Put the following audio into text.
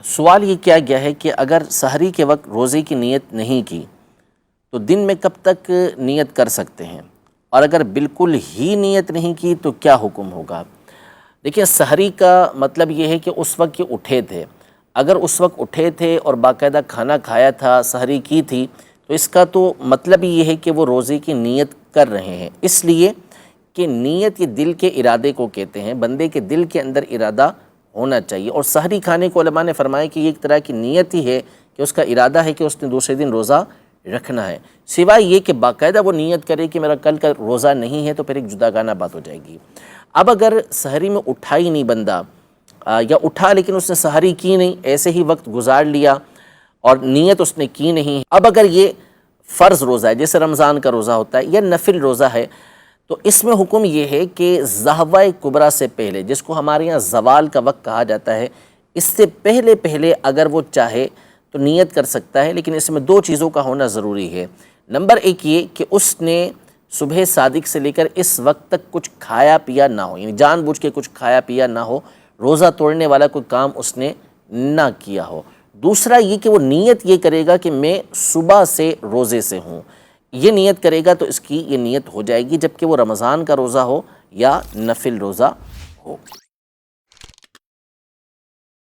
سوال یہ کیا گیا ہے کہ اگر سحری کے وقت روزے کی نیت نہیں کی تو دن میں کب تک نیت کر سکتے ہیں، اور اگر بالکل ہی نیت نہیں کی تو کیا حکم ہوگا؟ دیکھیں، سحری کا مطلب یہ ہے کہ اس وقت یہ اٹھے تھے، اگر اس وقت اٹھے تھے اور باقاعدہ کھانا کھایا تھا، سحری کی تھی، تو اس کا تو مطلب یہ ہے کہ وہ روزے کی نیت کر رہے ہیں، اس لیے کہ نیت یہ دل کے ارادے کو کہتے ہیں، بندے کے دل کے اندر ارادہ ہونا چاہیے، اور سحری کھانے کو علماء نے فرمایا کہ یہ ایک طرح کی نیت ہی ہے کہ اس کا ارادہ ہے کہ اس نے دوسرے دن روزہ رکھنا ہے، سوائے یہ کہ باقاعدہ وہ نیت کرے کہ میرا کل کا روزہ نہیں ہے تو پھر ایک جداگانہ بات ہو جائے گی۔ اب اگر سحری میں اٹھا ہی نہیں بندہ، یا اٹھا لیکن اس نے سحری کی نہیں، ایسے ہی وقت گزار لیا اور نیت اس نے کی نہیں، اب اگر یہ فرض روزہ ہے جیسے رمضان کا روزہ ہوتا ہے یا نفل روزہ ہے، تو اس میں حکم یہ ہے کہ ضحوہ کبریٰ سے پہلے، جس کو ہمارے یہاں زوال کا وقت کہا جاتا ہے، اس سے پہلے اگر وہ چاہے تو نیت کر سکتا ہے، لیکن اس میں دو چیزوں کا ہونا ضروری ہے۔ نمبر ایک یہ کہ اس نے صبح صادق سے لے کر اس وقت تک کچھ کھایا پیا نہ ہو، یعنی جان بوجھ کے کچھ کھایا پیا نہ ہو، روزہ توڑنے والا کوئی کام اس نے نہ کیا ہو۔ دوسرا یہ کہ وہ نیت یہ کرے گا کہ میں صبح سے روزے سے ہوں، یہ نیت کرے گا تو اس کی یہ نیت ہو جائے گی، جبکہ وہ رمضان کا روزہ ہو یا نفل روزہ ہو۔